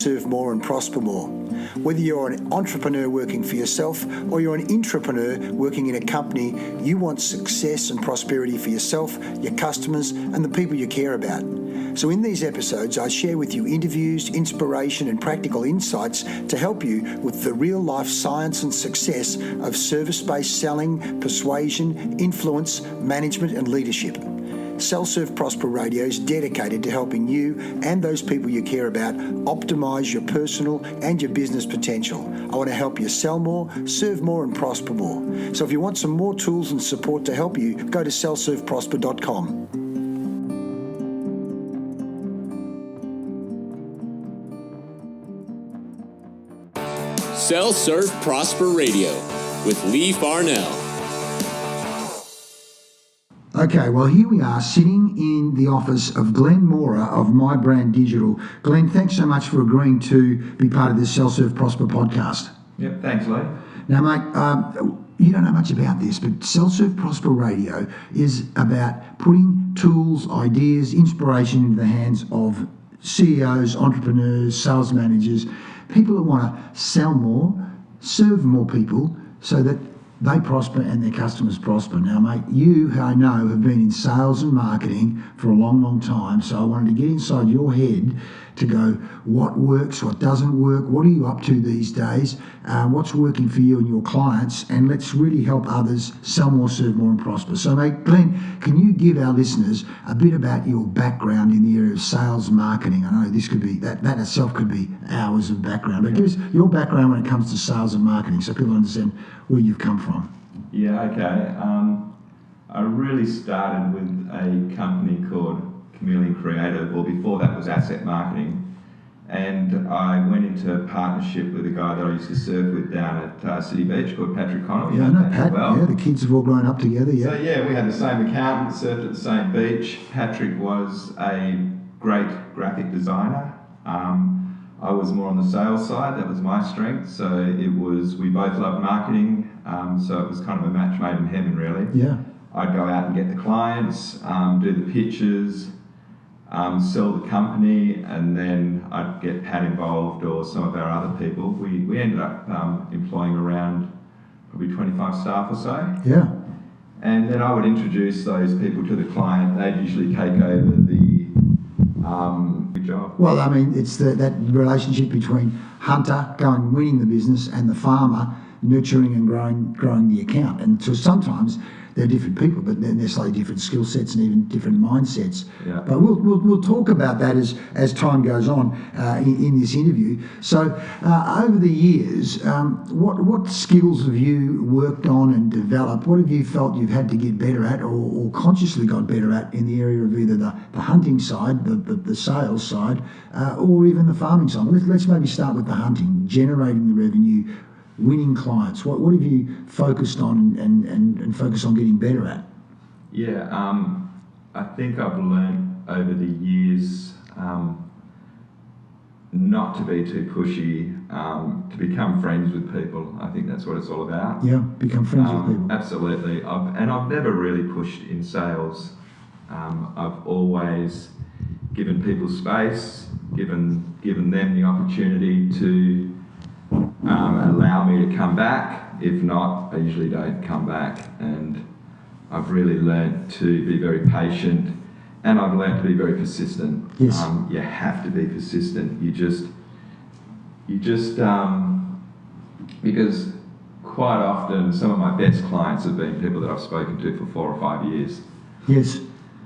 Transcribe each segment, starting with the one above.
Serve more and prosper more. Whether you're an entrepreneur working for yourself or you're an intrapreneur working in a company, you want success and prosperity for yourself, your customers, and the people you care about. So in these episodes, I share with you interviews, inspiration, and practical insights to help you with the real-life science and success of service-based selling, persuasion, influence, management, and leadership. Sell, Serve, Prosper Radio is dedicated to helping you and those people you care about optimize your personal and your business potential. I want to help you sell more, serve more, and prosper more. So if you want some more tools and support to help you, go to sellserveprosper.com. Sell, Serve, Prosper Radio with Leigh Farnell. Okay, well, here we are sitting in the office of Glen Moora of MyBrand Digital. Glen, thanks so much for agreeing to be part of this Sell, Serve, Prosper podcast. Yep, thanks, Leigh. Now, mate, you don't know much about this, but Sell, Serve, Prosper Radio is about putting tools, ideas, inspiration into the hands of CEOs, entrepreneurs, sales managers, people that want to sell more, serve more people so that they prosper and their customers prosper. Now, mate, you, I know, have been in sales and marketing for a long, long time, so I wanted to get inside your head to go, what works, what doesn't work, what are you up to these days, what's working for you and your clients, and let's really help others sell more, serve more, and prosper. So, mate, Glen, can you give our listeners a bit about your background in the area of sales and marketing? I know this could be, that itself could be hours of background, but give us your background when it comes to sales and marketing so people understand where you've come from. Yeah, okay. I really started with a company called Chameleon Creative, or before that was Asset Marketing, and I went into partnership with a guy that I used to surf with down at City Beach called Patrick Connell. Yeah, I know Pat. Well. Yeah, the kids have all grown up together. Yeah. So yeah, we had the same accountant, surfed at the same beach. Patrick was a great graphic designer. I was more on the sales side. That was my strength. So we both loved marketing. So it was kind of a match made in heaven, really. Yeah. I'd go out and get the clients, do the pitches, sell the company, and then I'd get Pat involved or some of our other people. We ended up employing around probably 25 staff or so. Yeah. And then I would introduce those people to the client. They'd usually take over the job. Well, I mean, it's that relationship between hunter going winning the business and the farmer nurturing and growing the account. And so sometimes they're different people, but they're slightly different skill sets and even different mindsets. Yeah. But we'll talk about that as time goes on in this interview. So over the years, what skills have you worked on and developed? What have you felt you've had to get better at or consciously got better at in the area of either the hunting side, the sales side, or even the farming side? Let's maybe start with the hunting, generating the revenue, winning clients. What have you focused on and focused on getting better at? Yeah, I think I've learned over the years not to be too pushy, to become friends with people. I think that's what it's all about. Yeah, become friends with people. Absolutely. I've never really pushed in sales. I've always given people space, given them the opportunity to allow me to come back. If not, I usually don't come back. And I've really learned to be very patient, and I've learned to be very persistent. Yes. You have to be persistent. You just because quite often some of my best clients have been people that I've spoken to for 4 or 5 years. Yes.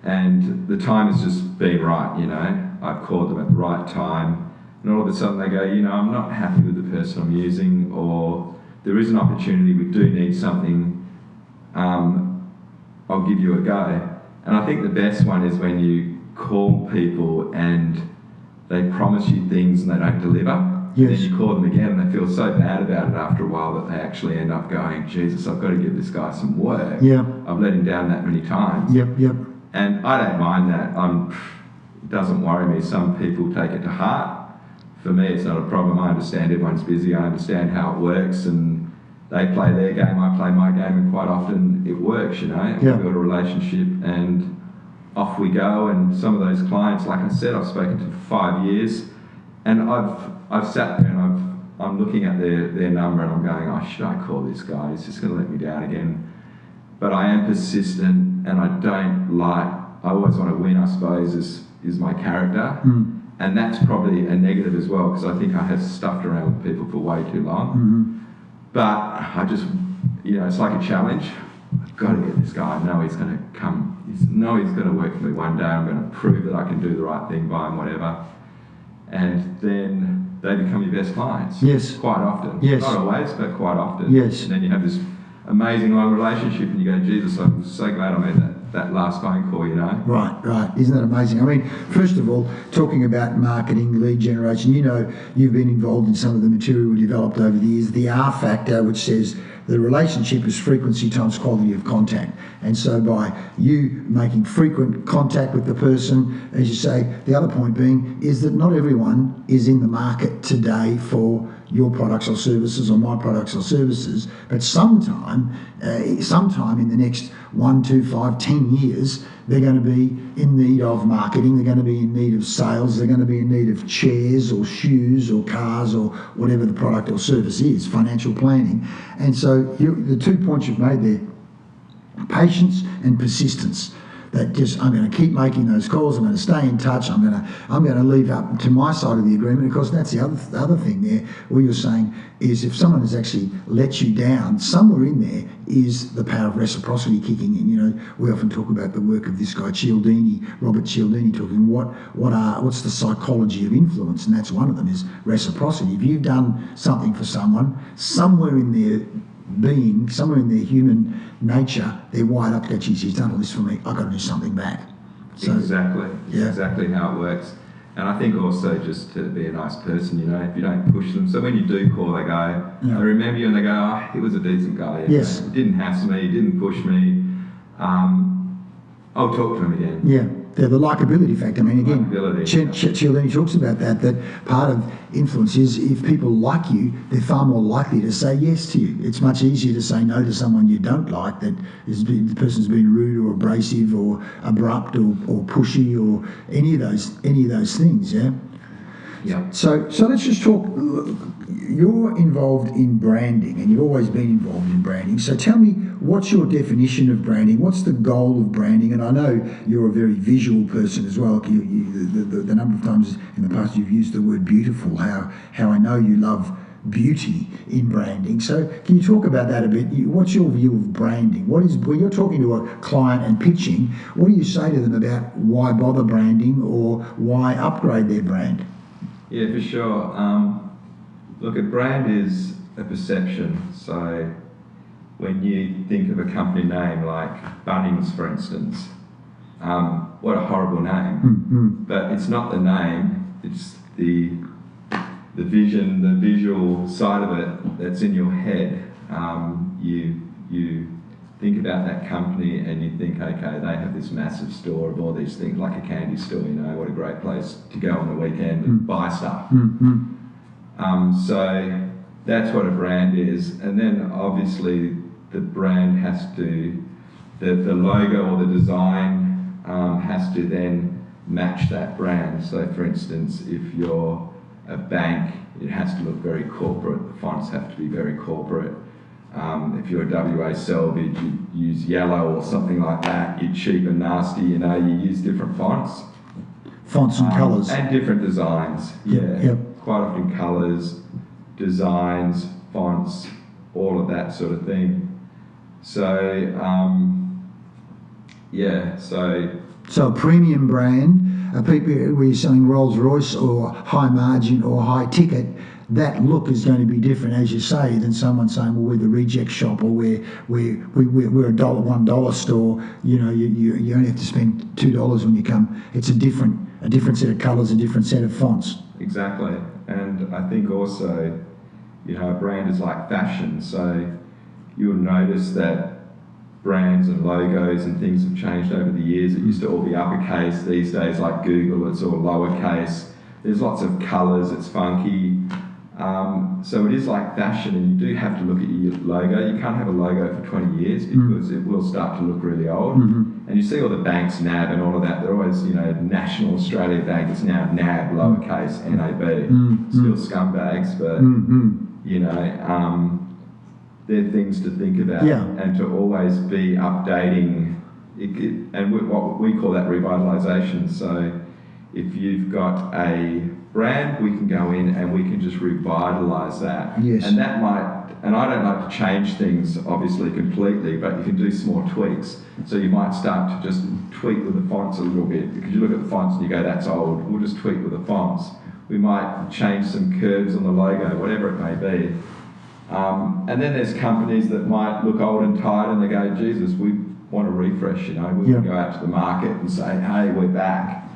And the time has just been right, I've called them at the right time. And all of a sudden they go, I'm not happy with the person I'm using, or there is an opportunity, we do need something, I'll give you a go. And I think the best one is when you call people and they promise you things and they don't deliver. Yes. Then you call them again and they feel so bad about it after a while that they actually end up going, Jesus, I've got to give this guy some work. Yeah. I've let him down that many times. Yep. And I don't mind that. It doesn't worry me. Some people take it to heart. For me, it's not a problem. I understand everyone's busy. I understand how it works, and they play their game, I play my game, and quite often it works, And we build a relationship, and off we go. And some of those clients, like I said, I've spoken to for 5 years, And I've sat there and I'm looking at their number and I'm going, oh, should I call this guy? He's just going to let me down again. But I am persistent, and I always want to win, I suppose, is my character. And that's probably a negative as well, because I think I have stuffed around with people for way too long. But I just, it's like a challenge. I've got to get this guy. I know he's going to come. I know he's going to work for me one day. I'm going to prove that I can do the right thing by him, whatever. And then they become your best clients. Yes. Quite often. Yes. Not always, but quite often. Yes. And then you have this amazing long relationship, and you go, Jesus, I'm so glad I made that last phone call, Right. Isn't that amazing? I mean, first of all, talking about marketing, lead generation, you've been involved in some of the material we developed over the years, the R factor, which says the relationship is frequency times quality of contact. And so by you making frequent contact with the person, as you say, the other point being is that not everyone is in the market today for your products or services or my products or services, but sometime in the next 1, 2, 5, 10 years, they're going to be in need of marketing, they're going to be in need of sales, they're going to be in need of chairs or shoes or cars or whatever the product or service is, financial planning. And so the 2 points you've made there, patience and persistence. That just, I'm going to keep making those calls, I'm going to stay in touch, I'm going to leave up to my side of the agreement. Of course, that's the other thing there. What you're saying is if someone has actually let you down, somewhere in there is the power of reciprocity kicking in. We often talk about the work of this guy Robert Cialdini, talking what's the psychology of influence, and that's one of them is reciprocity. If you've done something for someone, somewhere in their being, somewhere in their human nature, they're wired up to go, geez, he's done all this for me, I've got to do something back. So, exactly. It's exactly how it works. And I think also just to be a nice person, if you don't push them. So when you do call, they go, they remember you and they go, oh, he was a decent guy. Yes. He didn't hassle me, he didn't push me. I'll talk to him again. Yeah. The likability factor. I mean, again, Likability. Cialdini talks about that part of influence is if people like you, they're far more likely to say yes to you. It's much easier to say no to someone you don't like, the person's been rude or abrasive or abrupt or pushy or any of those things, yeah? Yeah. So let's just talk. You're involved in branding, and you've always been involved in branding. So tell me, what's your definition of branding? What's the goal of branding? And I know you're a very visual person as well. The number of times in the past you've used the word beautiful. How I know you love beauty in branding. So can you talk about that a bit? What's your view of branding? When you're talking to a client and pitching, what do you say to them about why bother branding or why upgrade their brand? Yeah, for sure. Look, a brand is a perception. So when you think of a company name like Bunnings, for instance, what a horrible name. Mm-hmm. But it's not the name, it's the vision, the visual side of it that's in your head. You think about that company and you think, okay, they have this massive store of all these things, like a candy store, what a great place to go on the weekend and buy stuff. Mm-hmm. So that's what a brand is. And then obviously the brand has to, the logo or the design has to then match that brand. So for instance, if you're a bank, it has to look very corporate. The fonts have to be very corporate. If you're a WA Selvage, you use yellow or something like that. You're cheap and nasty, you use different fonts. Fonts and colours. And different designs, Yep. Quite often colours, designs, fonts, all of that sort of thing. So, So a premium brand, people where you're selling Rolls Royce or high margin or high ticket, that look is going to be different, as you say, than someone saying, well, we're the reject shop or we're a $1 store. You only have to spend $2 when you come. It's a different set of colours, a different set of fonts. Exactly. And I think also, a brand is like fashion. So you'll notice that brands and logos and things have changed over the years. It used to all be uppercase. These days, like Google, it's all lowercase. There's lots of colours. It's funky. So it is like fashion, and you do have to look at your logo. You can't have a logo for 20 years because it will start to look really old. Mm-hmm. And you see all the banks, NAB and all of that, they're always, National Australia Bank, it's now NAB, lowercase, NAB. Still scumbags, but, they're things to think about and to always be updating. What we call that revitalisation. So if you've got a brand, we can go in and we can just revitalise that. Yes. And that might, and I don't like to change things obviously completely, but you can do small tweaks. So you might start to just tweak with the fonts a little bit, because you look at the fonts and you go, that's old, we'll just tweak with the fonts. We might change some curves on the logo, whatever it may be. And then there's companies that might look old and tired and they go, Jesus, we want to refresh, we can go out to the market and say, hey, we're back.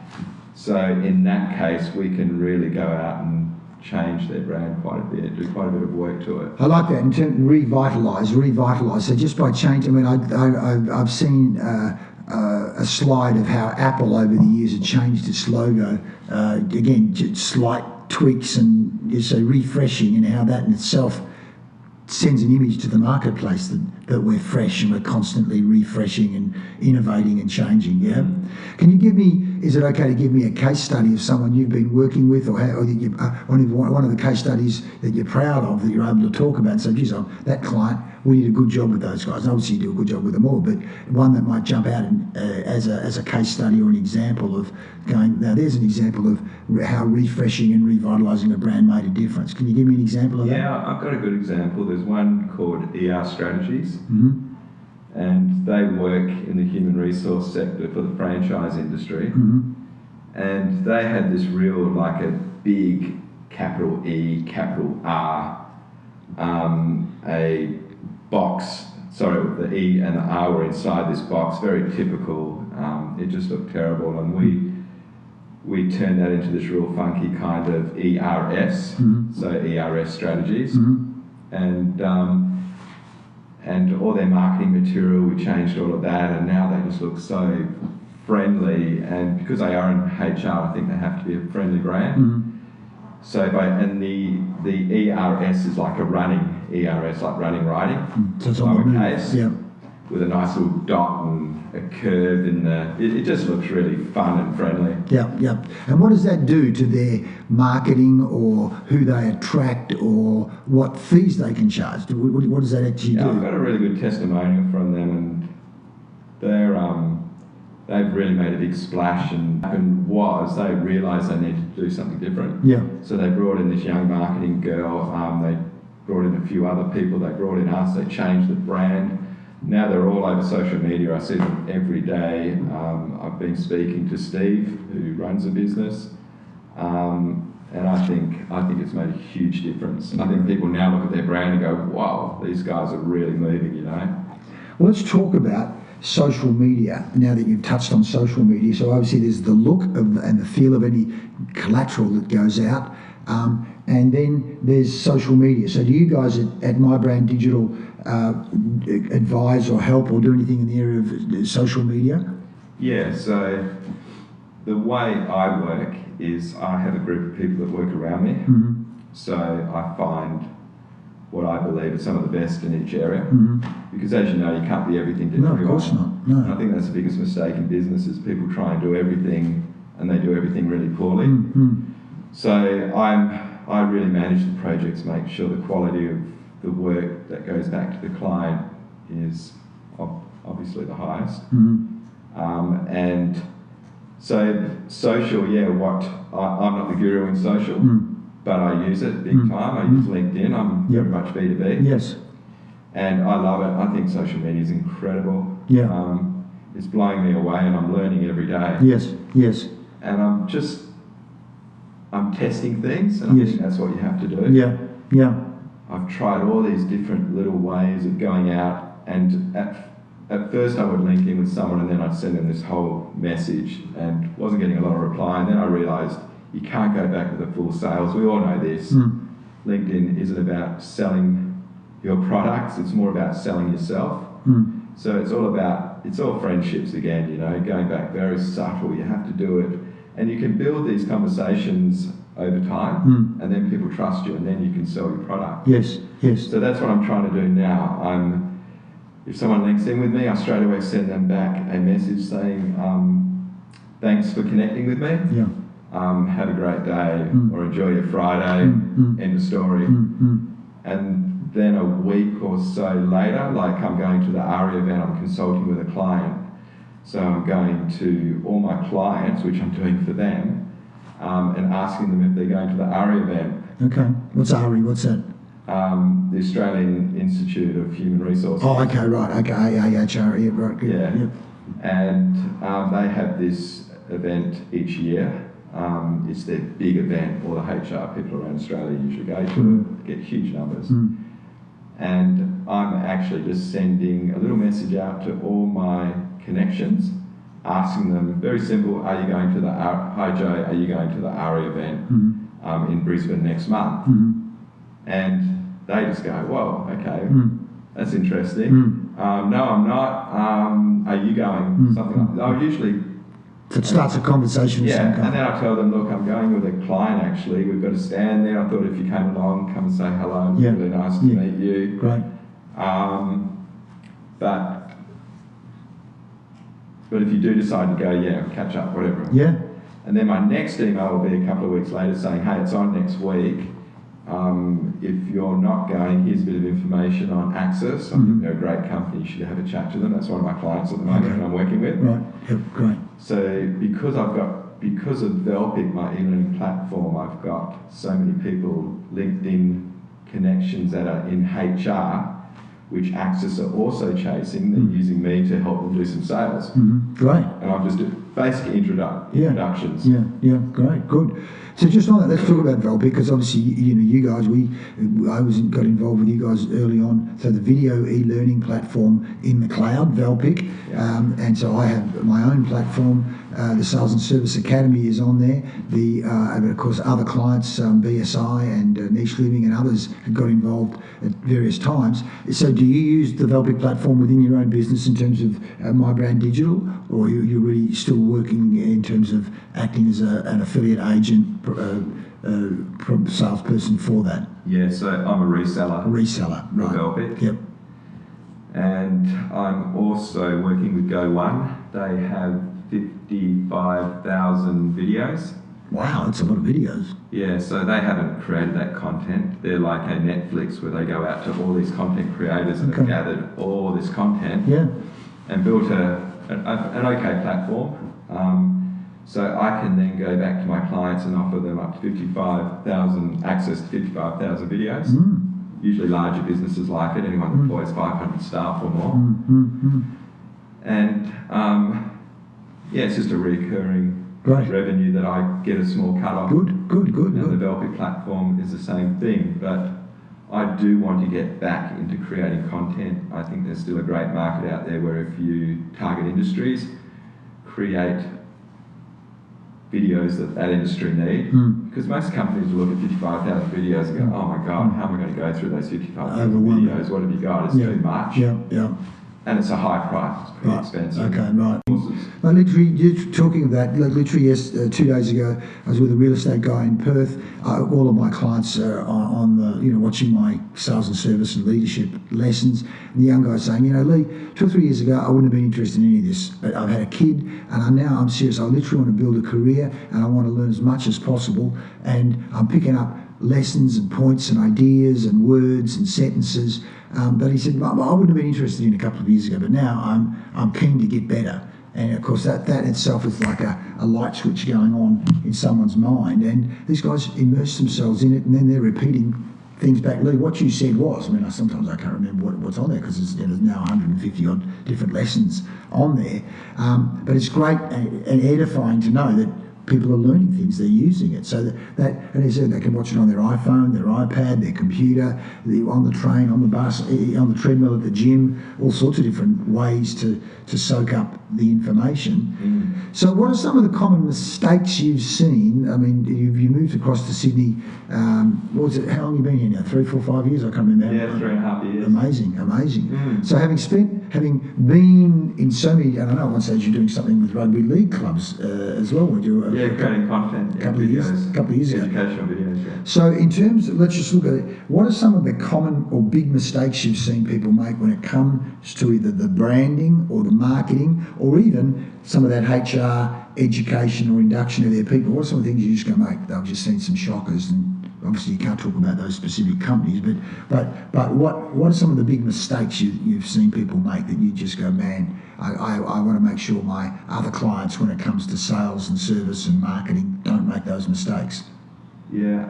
So in that case, we can really go out and change their brand quite a bit, do quite a bit of work to it. I like that in terms of revitalise. So just by changing, I've seen a slide of how Apple over the years had changed its logo. Again, just slight tweaks and so refreshing, and how that in itself sends an image to the marketplace that we're fresh and we're constantly refreshing and innovating and changing. Yeah. Can you give me? Is it okay to give me a case study of someone you've been working with, or one of the case studies that you're proud of that you're able to talk about? So, geez, that client, we did a good job with those guys. And obviously, you do a good job with them all, but one that might jump out as a case study or an example of going. Now, there's an example of how refreshing and revitalising a brand made a difference. Can you give me an example of that? Yeah, I've got a good example. There's one called ER Strategies. And they work in the human resource sector for the franchise industry. And they had this real, like a big capital E, capital R, a box, the E and the R were inside this box, very typical. It just looked terrible. And we turned that into this real funky kind of ERS, so ERS strategies. And all their marketing material, we changed all of that, and now they just look so friendly. And because they are in HR, I think they have to be a friendly brand. So, and the ERS is like a running ERS, like running, riding, so it's lowercase, with a nice little dot and a curve in the. It just looks really fun and friendly. Yeah. And what does that do to their marketing, or who they attract, or what fees they can charge? What does that actually do? I've got a really good testimonial from them, and they've really made a big splash. And they realised they needed to do something different. Yeah. So they brought in this young marketing girl. They brought in a few other people. They brought in us. They changed the brand. Now they're all over social media. I see them every day. I've been speaking to Steve, who runs a business, and I think it's made a huge difference. I think people now look at their brand and go, "Wow, these guys are really moving," Well, let's talk about social media now that you've touched on social media. So obviously there's the look and the feel of any collateral that goes out, and then there's social media. So do you guys at MyBrand Digital advise or help or do anything in the area of social media? Yeah, so the way I work is I have a group of people that work around me. So I find what I believe are some of the best in each area. Because as you know, you can't be everything to everyone. No, of course not. No. And I think that's the biggest mistake in business, is people try and do everything and they do everything really poorly. So I really manage the projects, make sure the quality of the work that goes back to the client is obviously the highest. And so social, I'm not the guru in social, but I use it big time. I use LinkedIn. I'm very much B2B. Yes. And I love it. I think social media is incredible. Yeah. It's blowing me away, and I'm learning every day. Yes. And I'm testing things, and I think that's what you have to do. Yeah. I've tried all these different little ways of going out, and at first I would link in with someone and then I'd send them this whole message and wasn't getting a lot of reply, and then I realised you can't go back with a full sales. We all know this. LinkedIn isn't about selling your products, it's more about selling yourself. So it's all friendships again, going back very subtle. You have to do it, and you can build these conversations over time, and then people trust you, and then you can sell your product. Yes. So that's what I'm trying to do now. if someone links in with me, I straight away send them back a message saying, thanks for connecting with me. Yeah. Have a great day, or enjoy your Friday, end of story. And then a week or so later, like I'm going to the ARI event, I'm consulting with a client. So I'm going to all my clients, which I'm doing for them, and asking them if they're going to the ARI event. Okay. What's ARI? What's that? The Australian Institute of Human Resources. Oh, okay, right. Okay, AHR. Yeah, right. Good. Yeah. Yep. And they have this event each year. It's their big event. All the HR people around Australia usually go to it, get huge numbers. And I'm actually just sending a little message out to all my connections, asking them, very simple, are you going to the, hi Joe, are you going to the ARI event in Brisbane next month? And they just go, whoa, okay, that's interesting. No, I'm not. Are you going? Something like that. I'll usually... So it starts a conversation of some Yeah, kind. and then I tell them, look, I'm going with a client actually. We've got a stand there. I thought if you came along, come and say hello. It's really nice to meet you. Great. But if you do decide to go, yeah, catch up, whatever. Yeah. And then my next email will be a couple of weeks later saying, hey, it's on next week. If you're not going, here's a bit of information on Access. I think they're a great company. You should have a chat to them. That's one of my clients at the moment that I'm working with. Right. Yep. Great. So because of Velpic, my e-learning platform, I've got so many people, LinkedIn connections that are in HR, which Access are also chasing. They're using me to help them do some sales. Great. And I'm just doing basic introductions. Yeah, great, good. So just on that, let's talk about Velpic, because obviously, you guys, I got involved with you guys early on. So the video e-learning platform in the cloud, Velpic, and so I have my own platform. The Sales and Service Academy is on there. And of course, other clients, BSI and Niche Living and others have got involved at various times. So do you use the Velpic platform within your own business in terms of MyBrand Digital, or you're really still working in terms of acting as an affiliate agent, salesperson for that? Yeah, so I'm a reseller. Right. Velpic. Yep. And I'm also working with Go1. They have 55,000 videos. Wow, that's a lot of videos. Yeah, so they haven't created that content. They're like a Netflix where they go out to all these content creators and have gathered all this content and built an okay platform. So I can then go back to my clients and offer them up to 55,000 access to 55,000 videos. Usually larger businesses like it, anyone that employs 500 staff or more. And it's just a recurring revenue that I get a small cut off. Good. And the Velpic platform is the same thing, but I do want to get back into creating content. I think there's still a great market out there where if you target industries, create videos that industry need, because most companies will look at 55,000 videos and go, oh my God, how am I going to go through those 55,000 videos? What have you got? It's too much. And it's a high price. It's pretty expensive. Okay, right. Well, literally, you're talking of that. Literally, 2 days ago, I was with a real estate guy in Perth. All of my clients are on the, watching my sales and service and leadership lessons. And the young guy's saying, Leigh, 2 or 3 years ago, I wouldn't have been interested in any of this. But I've had a kid, and now I'm serious. I literally want to build a career, and I want to learn as much as possible. And I'm picking up lessons and points and ideas and words and sentences. But he said, I wouldn't have been interested in a couple of years ago, but now I'm keen to get better. And of course, that itself is like a light switch going on in someone's mind. And these guys immerse themselves in it, and then they're repeating things back. Leigh, what you said was, sometimes I can't remember what's on there because there's now 150 odd different lessons on there. But it's great and edifying to know that people are learning things, they're using it. So that and he said they can watch it on their iPhone, their iPad, their computer, on the train, on the bus, on the treadmill at the gym, all sorts of different ways to soak up the information. So what are some of the common mistakes you've seen? You moved across to Sydney, what was it, how long have you been here now? 3, 4, 5 years? I can't remember. Yeah, 3.5 years. Amazing. So having been in so many, I don't know, at one stage you're doing something with rugby league clubs as well, weren't you? creating content. Yeah, couple of years ago. Educational videos, yeah. So in terms of, let's just look at it, what are some of the common or big mistakes you've seen people make when it comes to either the branding or the marketing or even some of that HR education or induction of their people? What are some of the things you just go, mate, they've just seen some shockers, and obviously you can't talk about those specific companies, but what are some of the big mistakes you've seen people make that you just go, man, I want to make sure my other clients, when it comes to sales and service and marketing, don't make those mistakes? Yeah,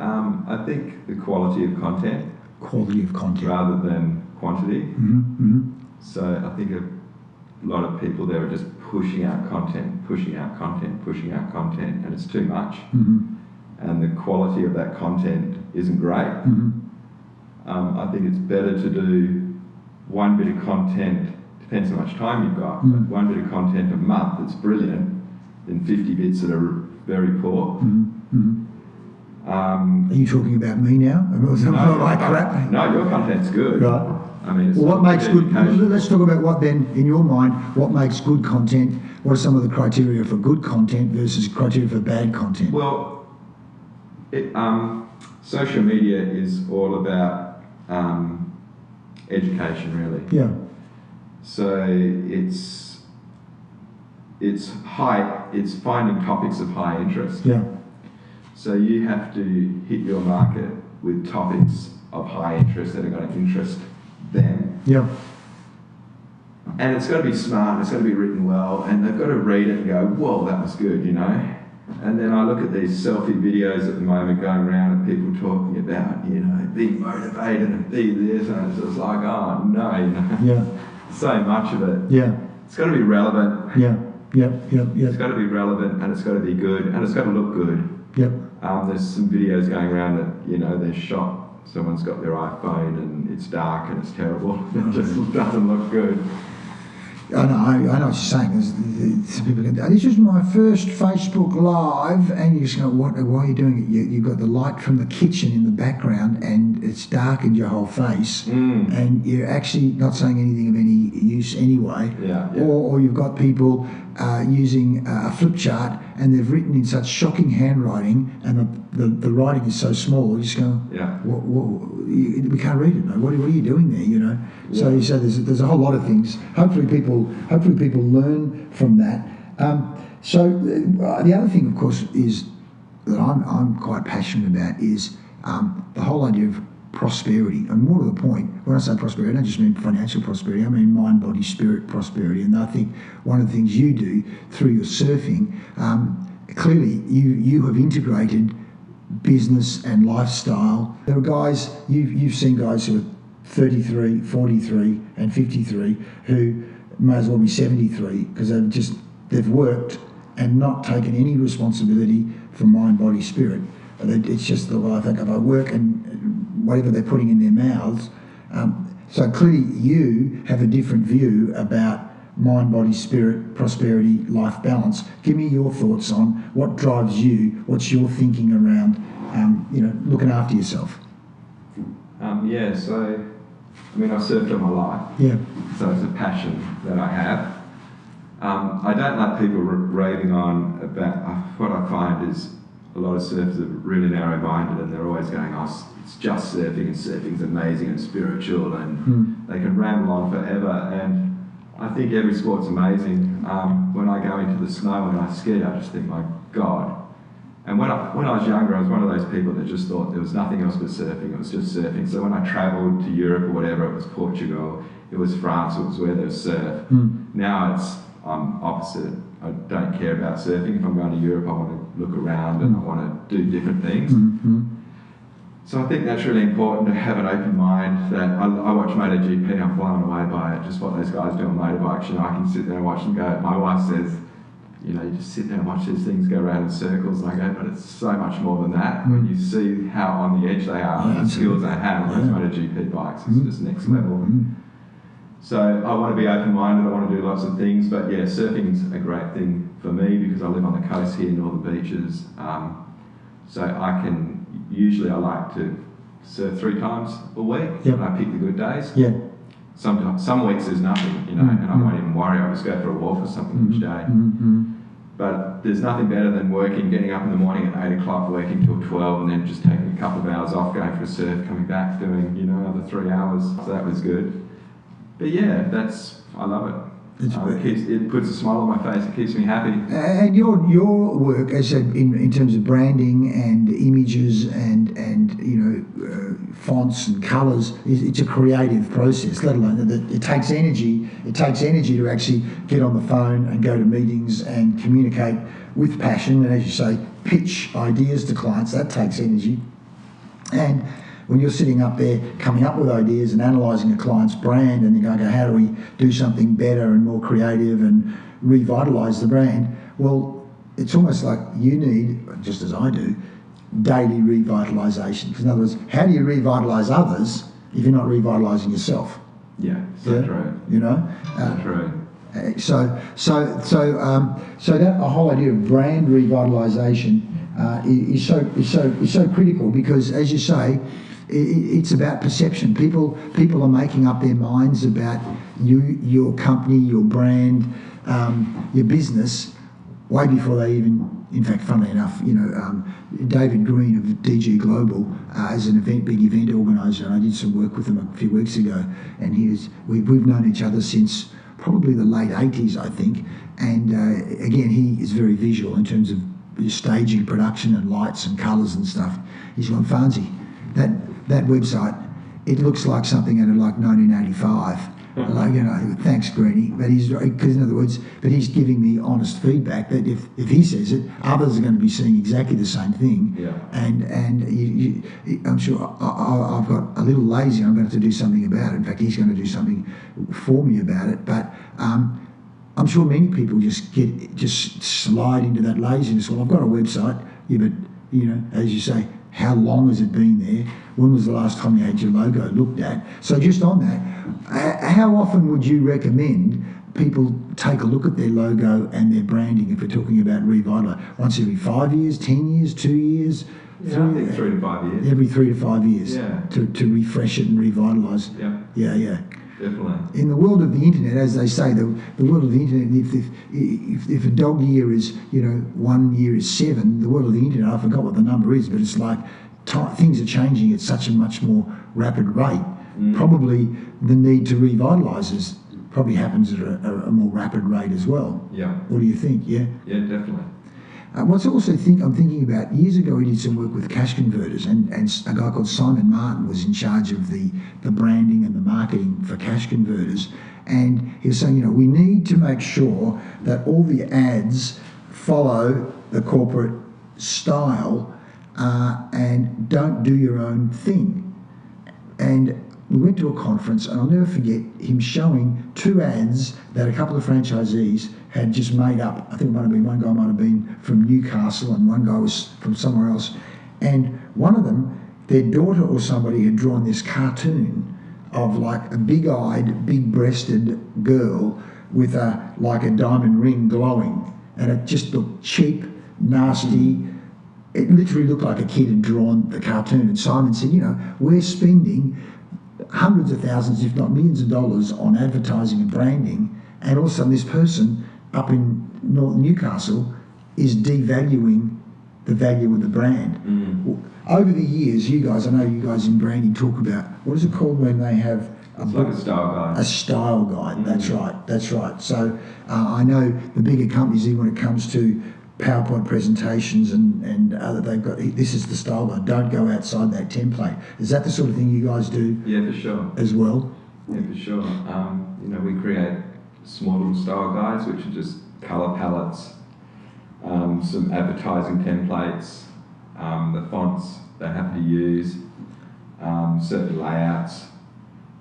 I think the quality of content. Quality of content. Rather than quantity. Mm-hmm, mm-hmm. So I think a lot of people there are just pushing out content, and it's too much. Mm-hmm. And the quality of that content isn't great. Mm-hmm. I think it's better to do one bit of content, depends how much time you've got, Mm-hmm. one bit of content a month that's brilliant than 50 bits that are very poor. Mm-hmm. Mm-hmm. Are you talking about me now? No, your content's good. Right. I mean, it's what makes good? education. Let's talk about what then, in your mind, what makes good content? What are some of the criteria for good content versus criteria for bad content? Well, social media is all about education, really. Yeah. So it's finding topics of high interest. Yeah. So you have to hit your market with topics of high interest that are going to interest them. Yeah. And it's got to be smart, and it's got to be written well, and they've got to read it and go, whoa, that was good, you know. And then I look at these selfie videos at the moment going around and people talking about, you know, be motivated and be this, and it's just like, oh no, you know. Yeah. So much of it. Yeah. It's got to be relevant. Yeah. Yep. Yep. Yep. It's got to be relevant, and it's got to be good, and it's got to look good. Yep. There's some videos going around that, you know, they're shot, someone's got their iPhone and it's dark and it's terrible. It just doesn't look good. I know what you're saying. There's people can, this is my first Facebook Live, and you just go, why are you doing it? You've got the light from the kitchen in the background, and it's darkened your whole face, and you're actually not saying anything of any use anyway. Yeah. Or you've got people using a flip chart, and they've written in such shocking handwriting, and the writing is so small, you just go, yeah. We can't read it. No. What are you doing there? You know. Yeah. So you say there's a whole lot of things. Hopefully people learn from that. So the other thing, of course, is that I'm quite passionate about is the whole idea of prosperity. And more to the point, when I say prosperity, I don't just mean financial prosperity. I mean mind, body, spirit prosperity. And I think one of the things you do through your surfing, clearly you have integrated business and lifestyle. There are guys, you've seen guys who are 33, 43 and 53 who may as well be 73 because they've worked and not taken any responsibility for mind, body, spirit. It's just the life they go, I work and whatever they're putting in their mouths. So clearly you have a different view about mind, body, spirit, prosperity, life balance. Give me your thoughts on what drives you, what's your thinking around looking after yourself. So I mean, I've surfed all my life. Yeah. So it's a passion that I have. I don't like people raving on about, what I find is a lot of surfers are really narrow-minded and they're always going, oh, it's just surfing and surfing's amazing and spiritual and they can ramble on forever. And I think every sport's amazing. When I go into the snow and I ski, I just think, my God. And when I was younger, I was one of those people that just thought there was nothing else but surfing. It was just surfing. So when I travelled to Europe or whatever, it was Portugal, it was France, it was where there was surf. Now I'm opposite. I don't care about surfing. If I'm going to Europe, I want to look around and I want to do different things. So I think that's really important to have an open mind. That I watch MotoGP, I'm blown away by it. Just what those guys do on motorbikes. You know, I can sit there and watch them go. My wife says, you know, you just sit there and watch these things go around in circles, and I go, but it's so much more than that. When you see how on the edge they are, and the skills they have on those MotoGP bikes, it's just next level. So I want to be open-minded, I want to do lots of things, but yeah, surfing's a great thing for me because I live on the coast here, northern beaches. So usually I like to surf 3 times a week, and I pick the good days. Some weeks there's nothing, you know, and I won't even worry. I just go for a walk or something each day. But there's nothing better than getting up in the morning at 8 o'clock, working till 12, and then just taking a couple of hours off, going for a surf, coming back, doing, another 3 hours. So that was good. But yeah, I love it. It puts a smile on my face. It keeps me happy. And your work, as I said, in terms of branding and images and fonts and colours, it's a creative process. Let alone that it takes energy. It takes energy to actually get on the phone and go to meetings and communicate with passion. And as you say, pitch ideas to clients. That takes energy. And when you're sitting up there coming up with ideas and analysing a client's brand and you're going, how do we do something better and more creative and revitalise the brand? Well, it's almost like you need, just as I do, daily revitalisation. Because in other words, how do you revitalise others if you're not revitalising yourself? Yeah, so true. So true. So that a whole idea of brand revitalisation is so critical, because, as you say, it's about perception. People are making up their minds about you, your company, your brand, your business, way before they even. In fact, funnily enough, David Green of DG Global is a big event organiser, and I did some work with him a few weeks ago. And we've known each other since probably the late 80s, I think. And again, he is very visual in terms of staging, production, and lights and colours and stuff. He's gone, Farnsey, that website, it looks like something out of like 1985. Thanks, Greenie. But because in other words, he's giving me honest feedback that if he says it, others are going to be seeing exactly the same thing. Yeah. And I'm sure I've got a little lazy. I'm going to have to do something about it. In fact, he's going to do something for me about it. But I'm sure many people just slide into that laziness. Well, I've got a website. Yeah, but as you say, how long has it been there? When was the last time you had your logo looked at? So just on that, how often would you recommend people take a look at their logo and their branding if we're talking about revitalising? Once every 5 years, 10 years, 2 years? Yeah, I think 3 to 5 years. Every 3 to 5 years. Yeah. To refresh it and revitalise. Yeah. Yeah. Definitely. In the world of the internet, as they say, the world of the internet, if a dog year is, 1 year is 7, the world of the internet, I forgot what the number is, but it's like things are changing at such a much more rapid rate. Probably the need to revitalise probably happens at a more rapid rate as well. Yeah. What do you think? Yeah? Yeah, definitely. What's also I'm thinking about, years ago we did some work with cash converters, and a guy called Simon Martin was in charge of the branding and the marketing for cash converters, and he was saying, we need to make sure that all the ads follow the corporate style and don't do your own thing. And we went to a conference, and I'll never forget him showing 2 ads that a couple of franchisees had just made up. I think one guy might have been from Newcastle and one guy was from somewhere else. And one of them, their daughter or somebody had drawn this cartoon of like a big-eyed, big-breasted girl with a diamond ring glowing. And it just looked cheap, nasty. It literally looked like a kid had drawn the cartoon. And Simon said, we're spending hundreds of thousands, if not millions of dollars on advertising and branding, and also this person up in North Newcastle is devaluing the value of the brand. Over the years, I know you guys in branding talk about, what is it called when they have It's like a style guide. A style guide, that's right. So I know the bigger companies, even when it comes to PowerPoint presentations and other, they've got, this is the style guide, don't go outside that template. Is that the sort of thing you guys do? Yeah, for sure. As well? Yeah, for sure. We create small little style guides, which are just colour palettes, some advertising templates, the fonts they have to use, certain layouts,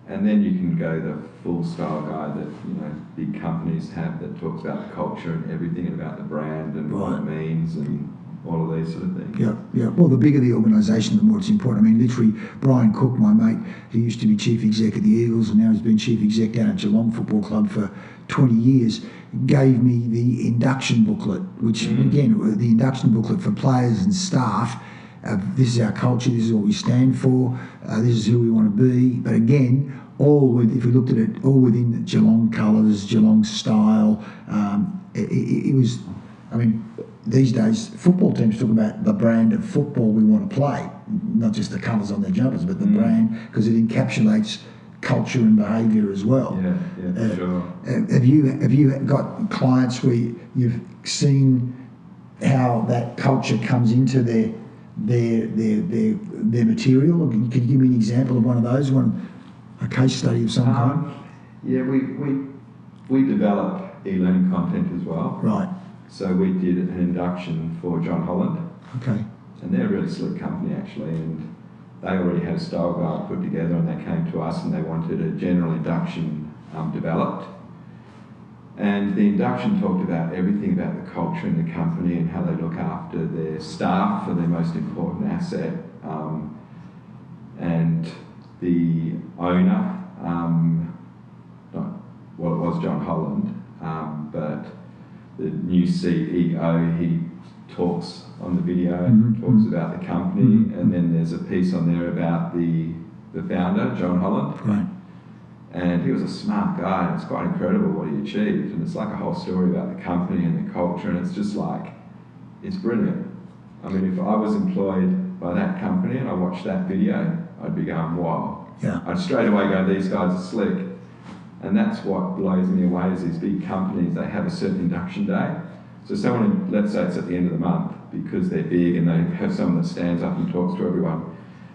and then you can go the full style guide that big companies have that talks about the culture and everything and about the brand and what it means and all of these sort of things. Yeah. Well, the bigger the organisation, the more it's important. I mean, literally, Brian Cook, my mate, who used to be chief exec of the Eagles and now has been chief exec down at Geelong Football Club for 20 years, gave me the induction booklet, which, again, the induction booklet for players and staff. This is our culture, this is what we stand for, this is who we want to be. But again, if we looked at it, all within Geelong colours, Geelong style. It was I mean, these days, football teams talk about the brand of football we want to play, not just the colours on their jumpers, but the brand, because it encapsulates culture and behaviour as well. Yeah, sure. Have you got clients where you've seen how that culture comes into their material? Or can you give me an example of one of those, a case study of some kind? Yeah, we develop e-learning content as well. Right. So we did an induction for John Holland. Okay. And they're a really slick company actually, and they already had a style guide put together, and they came to us and they wanted a general induction developed. And the induction talked about everything about the culture in the company and how they look after their staff for their most important asset. And the owner, it was John Holland, but the new CEO, he talks on the video, talks about the company, and then there's a piece on there about the founder, John Holland. Right. And he was a smart guy, and it's quite incredible what he achieved. And it's like a whole story about the company and the culture, and it's just like, it's brilliant. I mean, if I was employed by that company and I watched that video, I'd be going, wow. Yeah. I'd straight away go, these guys are slick. And that's what blows me away is these big companies, they have a certain induction day. So someone, let's say it's at the end of the month, because they're big and they have someone that stands up and talks to everyone.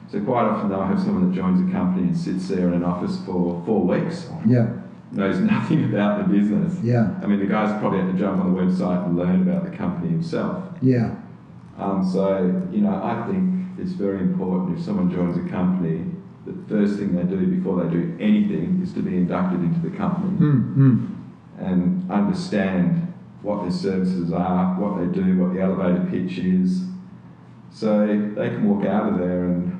So quite often they'll have someone that joins a company and sits there in an office for 4 weeks. Yeah. Knows nothing about the business. Yeah. I mean, the guy's probably had to jump on the website and learn about the company himself. Yeah. So, I think it's very important if someone joins a company, the first thing they do before they do anything is to be inducted into the company and understand what their services are, what they do, what the elevator pitch is, so they can walk out of there and,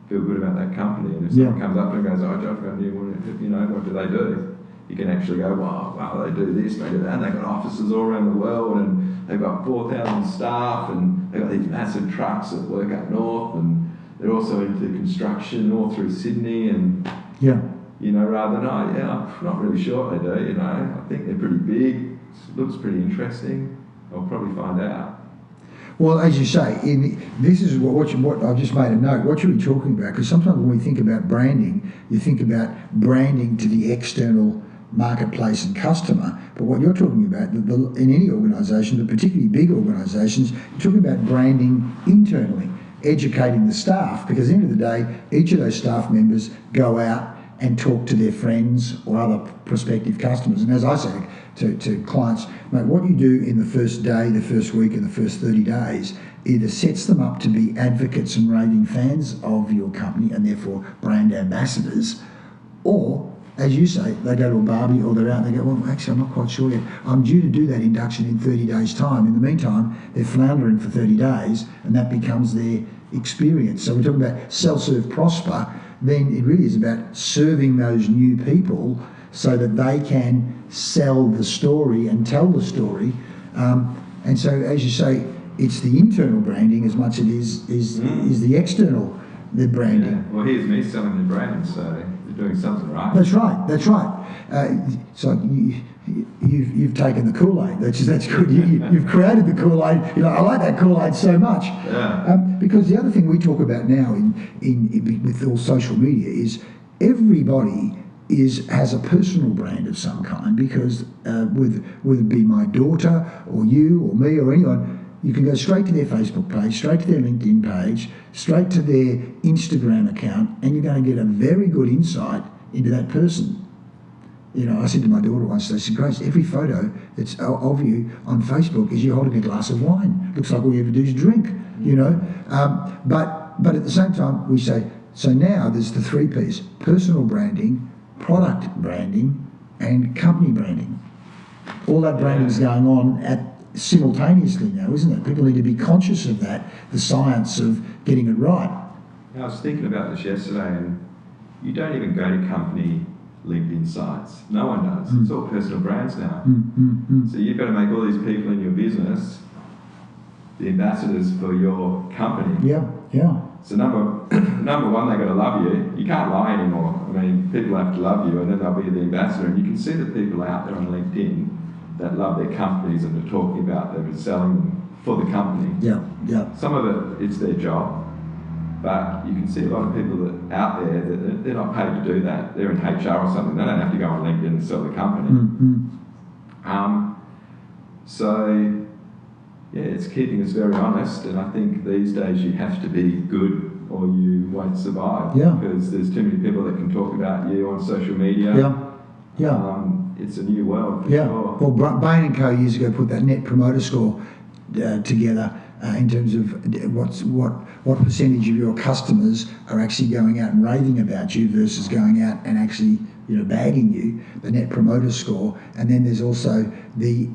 feel good about that company. And if someone comes up and goes, oh, Josh, what do they do? You can actually go, wow, they do this, they do that, and they've got offices all around the world, and they've got 4,000 staff, and they've got these massive trucks that work up north, and they're also into construction all through Sydney, and rather than, I'm not really sure what they do, I think they're pretty big, it looks pretty interesting, I'll probably find out. Well, as you say, this is what I've just made a note. What you're talking about, because sometimes when we think about branding, you think about branding to the external marketplace and customer. But what you're talking about, in any organisation, but particularly big organisations, you're talking about branding internally, educating the staff. Because at the end of the day, each of those staff members go out and talk to their friends or other prospective customers. And as I say to clients, mate, what you do in the first day, the first week and the first 30 days either sets them up to be advocates and raving fans of your company and therefore brand ambassadors, or, as you say, they go to a barbie or they're out and they go, well, actually, I'm not quite sure yet. I'm due to do that induction in 30 days' time. In the meantime, they're floundering for 30 days and that becomes their experience. So we're talking about sell, serve, prosper. Then it really is about serving those new people so that they can sell the story and tell the story. And so, as you say, it's the internal branding as much as it is the external branding. Yeah. Well, here's me selling the brand, so you're doing something right. That's right. So you've taken the Kool-Aid. That's good. You've created the Kool-Aid. I like that Kool-Aid so much. Yeah. Because the other thing we talk about now in with all social media is everybody has a personal brand of some kind, because whether it be my daughter or you or me or anyone, you can go straight to their Facebook page, straight to their LinkedIn page, straight to their Instagram account, and you're going to get a very good insight into that person. I said to my daughter once, I said, Grace, every photo that's of you on Facebook is you holding a glass of wine. Looks like all you ever do is drink, But at the same time, we say, so now there's the 3 Ps: personal branding, product branding, and company branding. All that branding is going on simultaneously now, isn't it? People need to be conscious of that, the science of getting it right. I was thinking about this yesterday, and you don't even go to company LinkedIn sites. No one does. It's all personal brands now. So you've got to make all these people in your business the ambassadors for your company. Yeah. So number one, they've got to love you. You can't lie anymore. I mean, people have to love you, and then they'll be the ambassador. And you can see the people out there on LinkedIn that love their companies and are talking about them and selling them for the company. Yeah. Some of it's their job, but you can see a lot of people that out there that they're not paid to do that. They're in HR or something. They don't have to go on LinkedIn and sell the company. So yeah, it's keeping us very honest, and I think these days you have to be good or you won't survive. Yeah. Because there's too many people that can talk about you on social media. It's a new world for sure. Well, Bain & Co years ago put that net promoter score together in terms of what percentage of your customers are actually going out and raving about you versus going out and actually bagging you, the net promoter score. And then there's also the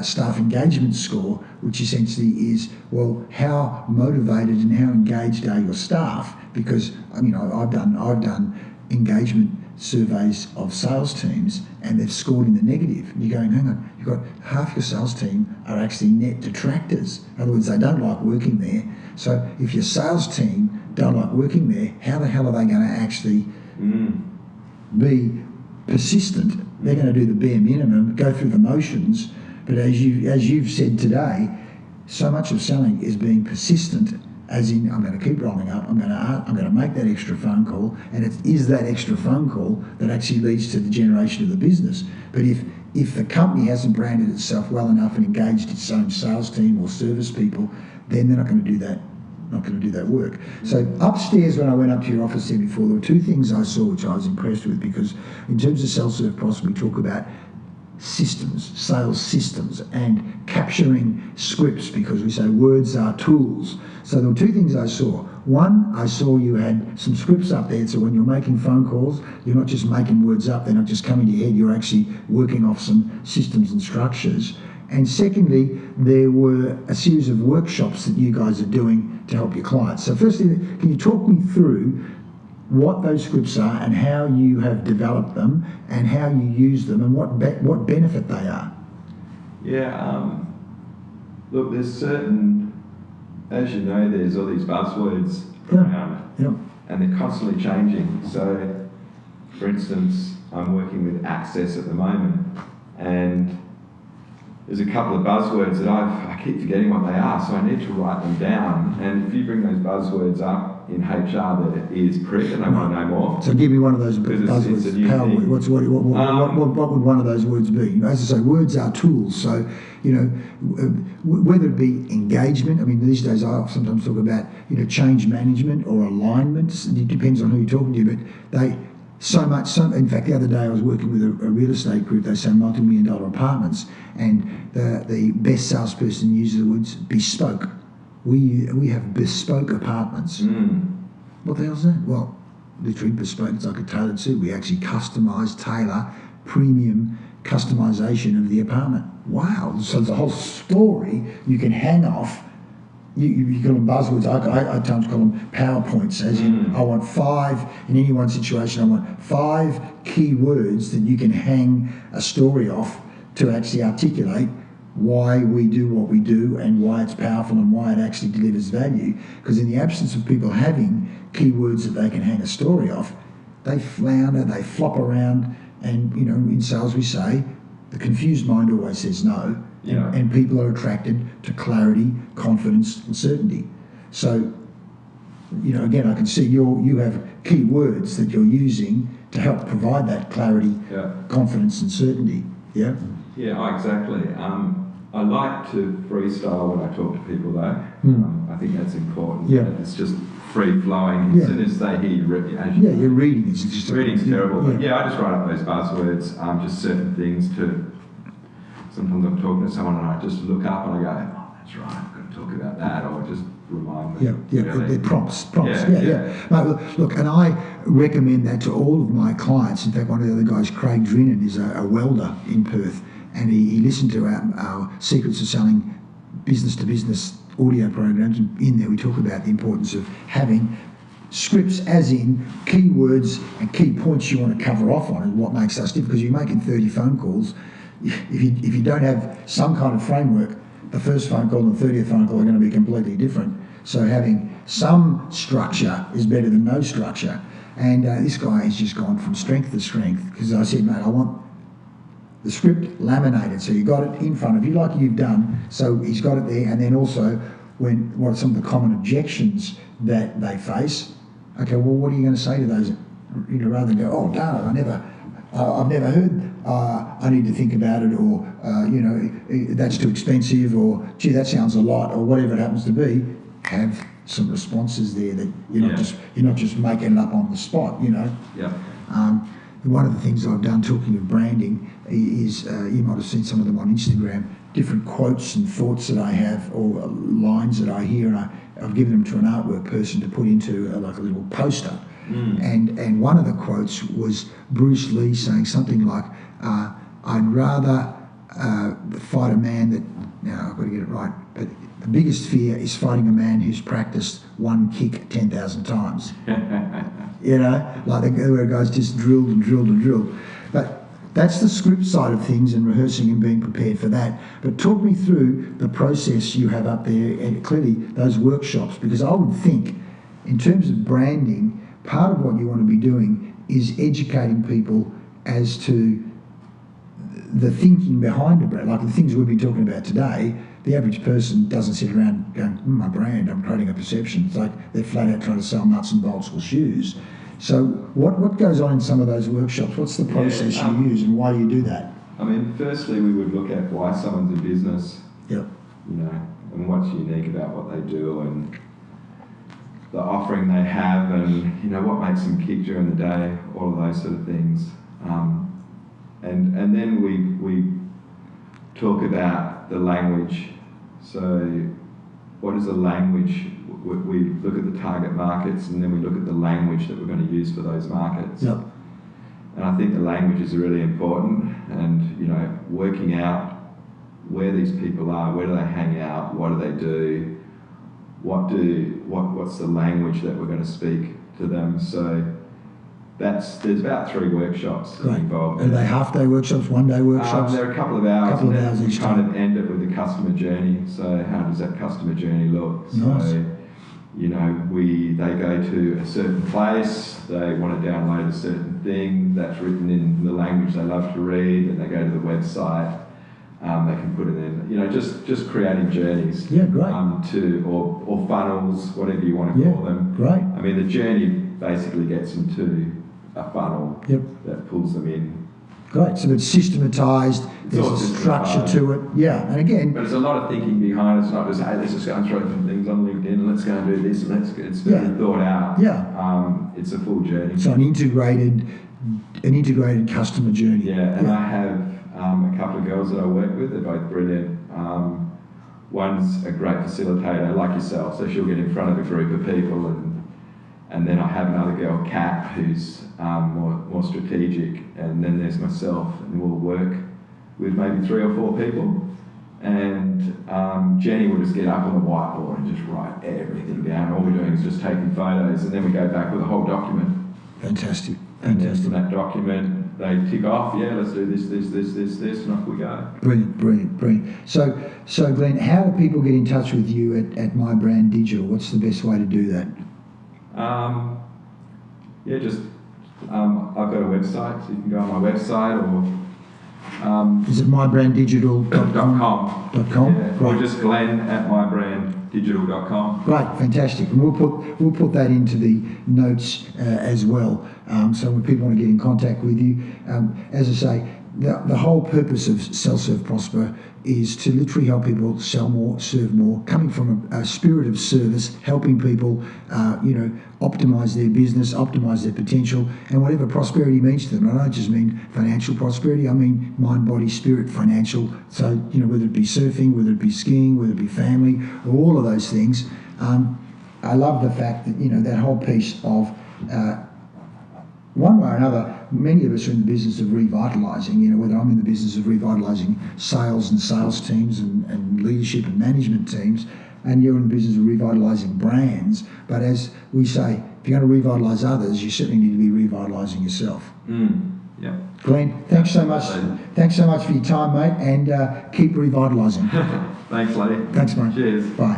staff engagement score, which essentially is, well, how motivated and how engaged are your staff? Because I've done engagement surveys of sales teams and they've scored in the negative. And you're going, hang on, you've got half your sales team are actually net detractors. In other words, they don't like working there. So if your sales team don't like working there, how the hell are they going to actually be persistent? They're going to do the bare minimum, go through the motions. But as you've said today, so much of selling is being persistent, as in, I'm going to keep rolling up, I'm going to make that extra phone call, and it is that extra phone call that actually leads to the generation of the business. But if the company hasn't branded itself well enough and engaged its own sales team or service people, then they're not going to do that work. So upstairs, when I went up to your office there before, there were two things I saw which I was impressed with, because in terms of self-serve prosper, we talk about systems, sales systems, and capturing scripts, because we say words are tools. So there were two things I saw. One, I saw you had some scripts up there, so when you're making phone calls, you're not just making words up, they're not just coming to your head, you're actually working off some systems and structures. And secondly, there were a series of workshops that you guys are doing to help your clients. So firstly, can you talk me through what those scripts are and how you have developed them and how you use them and what benefit they are? Yeah, look, there's certain, as you know, there's all these buzzwords around and they're constantly changing. So, for instance, I'm working with Access at the moment, and there's a couple of buzzwords that I keep forgetting what they are, so I need to write them down. And if you bring those buzzwords up in HR, their ears prick and they want to know more. So give me one of those buzzwords. It's a new thing. What would one of those words be? As I say, words are tools. So, whether it be engagement, I mean, these days I sometimes talk about, change management or alignment. It depends on who you're talking to, but in fact, the other day I was working with a real estate group. They sell multi-million-dollar apartments, and the best salesperson uses the words bespoke. We have bespoke apartments. What the hell's that? Well, literally bespoke. It's like a tailored suit. We actually customise, tailor, premium customisation of the apartment. Wow! So the whole story you can hang off. You call them buzzwords. I sometimes call them PowerPoints, as in I want 5, in any one situation, I want 5 key words that you can hang a story off to actually articulate why we do what we do and why it's powerful and why it actually delivers value. Because in the absence of people having keywords that they can hang a story off, they flounder, they flop around, and in sales we say the confused mind always says no. And people are attracted to clarity, confidence, and certainty. So, again, I can see you have key words that you're using to help provide that clarity, confidence, and certainty. Yeah. Yeah, exactly. I like to freestyle when I talk to people, though. I think that's important. Yeah. It's just free flowing. As soon as they hear you, you're reading. It's just reading's terrible. But I just write up those buzzwords, just certain things to. Sometimes I'm talking to someone and I just look up and I go, oh, that's right, I've got to talk about that, or just remind them. They're prompts. Mate, look, and I recommend that to all of my clients. In fact, one of the other guys, Craig Drinnan, is a welder in Perth, and he listened to our Secrets of Selling business-to-business audio programs, and in there we talk about the importance of having scripts, as in keywords and key points you want to cover off on, and what makes us different. Because you're making 30 phone calls. If you don't have some kind of framework, the first phone call and the 30th phone call are going to be completely different. So having some structure is better than no structure. And this guy has just gone from strength to strength, because I said, mate, I want the script laminated, so you got it in front of you like you've done. So he's got it there, and then also what are some of the common objections that they face? Okay, well, what are you going to say to those? Rather than go, oh, darn it, I've never heard. I need to think about it, or that's too expensive, or gee, that sounds a lot, or whatever it happens to be. Have some responses there that you're not just making it up on the spot. Yeah. One of the things I've done, talking of branding, is you might have seen some of them on Instagram, different quotes and thoughts that I have, or lines that I hear, and I've given them to an artwork person to put into like a little poster. And one of the quotes was Bruce Leigh saying something like, I'd rather fight a man that, now I've got to get it right, but the biggest fear is fighting a man who's practiced one kick 10,000 times. Like where guys just drilled and drilled and drilled. But that's the script side of things, and rehearsing and being prepared for that. But talk me through the process you have up there, and clearly those workshops, because I would think in terms of branding, part of what you want to be doing is educating people as to the thinking behind a brand. Like the things we've been talking about today, the average person doesn't sit around going, my brand, I'm creating a perception. It's like they're flat out trying to sell nuts and bolts or shoes. So what goes on in some of those workshops? What's the process you use, and why do you do that? I mean, firstly, we would look at why someone's in business, Yep. And what's unique about what they do, and the offering they have, and what makes them kick during the day, all of those sort of things. And then we talk about the language. So what is the language? We look at the target markets, and then we look at the language that we're going to use for those markets. Yep. And I think the language is really important, and working out where these people are, where do they hang out, what do they do, what's the language that we're going to speak to them. So there's about 3 workshops involved. Are they half-day workshops, one-day workshops? They're a couple of hours. Couple of hours each kind time. of end it with the customer journey. So how does that customer journey look? Nice. So they go to a certain place, they want to download a certain thing that's written in the language they love to read, and they go to the website. They can put it in, just creating journeys. Yeah, great. Or funnels, whatever you want to call them. Great. I mean, the journey basically gets them to a funnel that pulls them in. Great. So it's systematised. There's all a structure to it. Yeah. And again, but there's a lot of thinking behind it. It's not just, hey, let's just go and throw some things on LinkedIn and let's go and do this, and it's very thought out. Yeah. It's a full journey. So an integrated customer journey. Yeah, and I have a couple of girls that I work with. They're both brilliant. One's a great facilitator, like yourself, so she'll get in front of a group of people, and then I have another girl, Kat, who's more strategic, and then there's myself, and we'll work with maybe 3 or 4 people. And Jenny will just get up on the whiteboard and just write everything down. All we're doing is just taking photos, and then we go back with a whole document. Fantastic. And then from that document, they tick off, let's do this, and off we go. Brilliant. So Glenn, how do people get in touch with you at MyBrand Digital? What's the best way to do that? I've got a website, so you can go on my website, or is it mybranddigital.com? Yeah, or just Glenn at mybranddigital.com. Great, fantastic, and we'll put that into the notes as well. So when people want to get in contact with you, as I say, the whole purpose of Sell, Serve, Prosper is to literally help people sell more, serve more, coming from a spirit of service, helping people, optimise their business, optimise their potential, and whatever prosperity means to them. I don't just mean financial prosperity, I mean mind, body, spirit, financial. So, whether it be surfing, whether it be skiing, whether it be family, or all of those things. I love the fact that, that whole piece of one way or another, many of us are in the business of revitalising, whether I'm in the business of revitalising sales and sales teams and leadership and management teams, and you're in the business of revitalising brands. But as we say, if you're going to revitalise others, you certainly need to be revitalising yourself. Yeah. Glenn, thanks so much. Thanks so much for your time, mate, and keep revitalising. Thanks, Leigh. Thanks, mate. Cheers. Bye.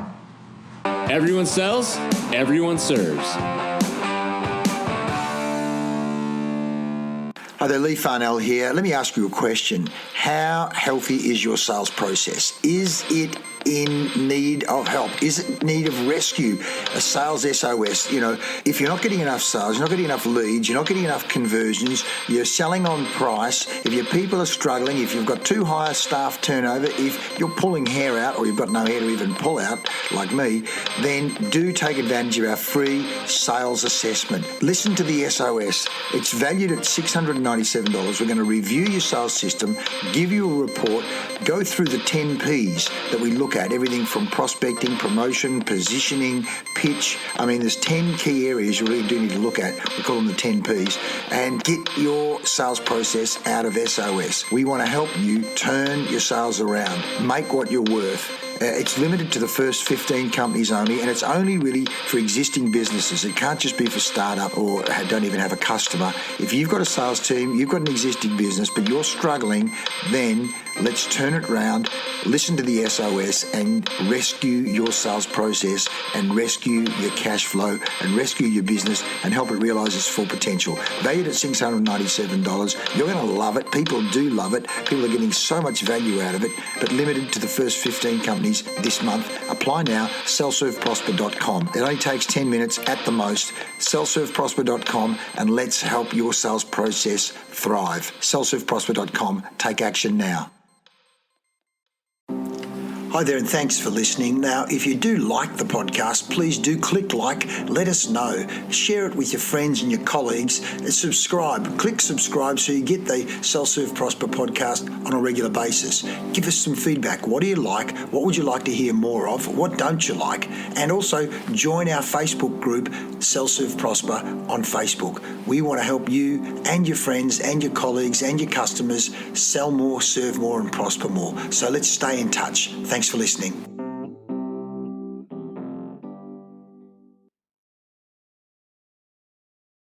Everyone sells, everyone serves. Hi there, Leigh Farnell here. Let me ask you a question. How healthy is your sales process? Is it in need of help? Is it in need of rescue? A sales SOS. If you're not getting enough sales, you're not getting enough leads, you're not getting enough conversions, you're selling on price, if your people are struggling, if you've got too high a staff turnover, if you're pulling hair out or you've got no hair to even pull out, like me, then do take advantage of our free sales assessment. Listen to the SOS. It's valued at $697. We're going to review your sales system, give you a report, go through the 10 Ps that we look at, everything from prospecting, promotion, positioning, pitch. There's 10 key areas you really do need to look at. We call them the 10 Ps, and get your sales process out of SOS. We want to help you turn your sales around, make what you're worth. It's limited to the first 15 companies only, and it's only really for existing businesses. It can't just be for startup or don't even have a customer. If you've got a sales team, you've got an existing business, but you're struggling, then let's turn it around, listen to the SOS, and rescue your sales process, and rescue your cash flow, and rescue your business, and help it realise its full potential. Valued at $697. You're going to love it. People do love it. People are getting so much value out of it, but limited to the first 15 companies this month. Apply now, sellserveprosper.com. It only takes 10 minutes at the most. Sellserveprosper.com, and let's help your sales process thrive. Sellserveprosper.com. Take action now. Hi there, and thanks for listening. Now, if you do like the podcast, please do click like, let us know. Share it with your friends and your colleagues, and subscribe. Click subscribe so you get the Sell, Serve, Prosper podcast on a regular basis. Give us some feedback. What do you like? What would you like to hear more of? What don't you like? And also join our Facebook group, Sell, Serve, Prosper on Facebook. We want to help you and your friends and your colleagues and your customers sell more, serve more, and prosper more. So let's stay in touch. Thanks for listening.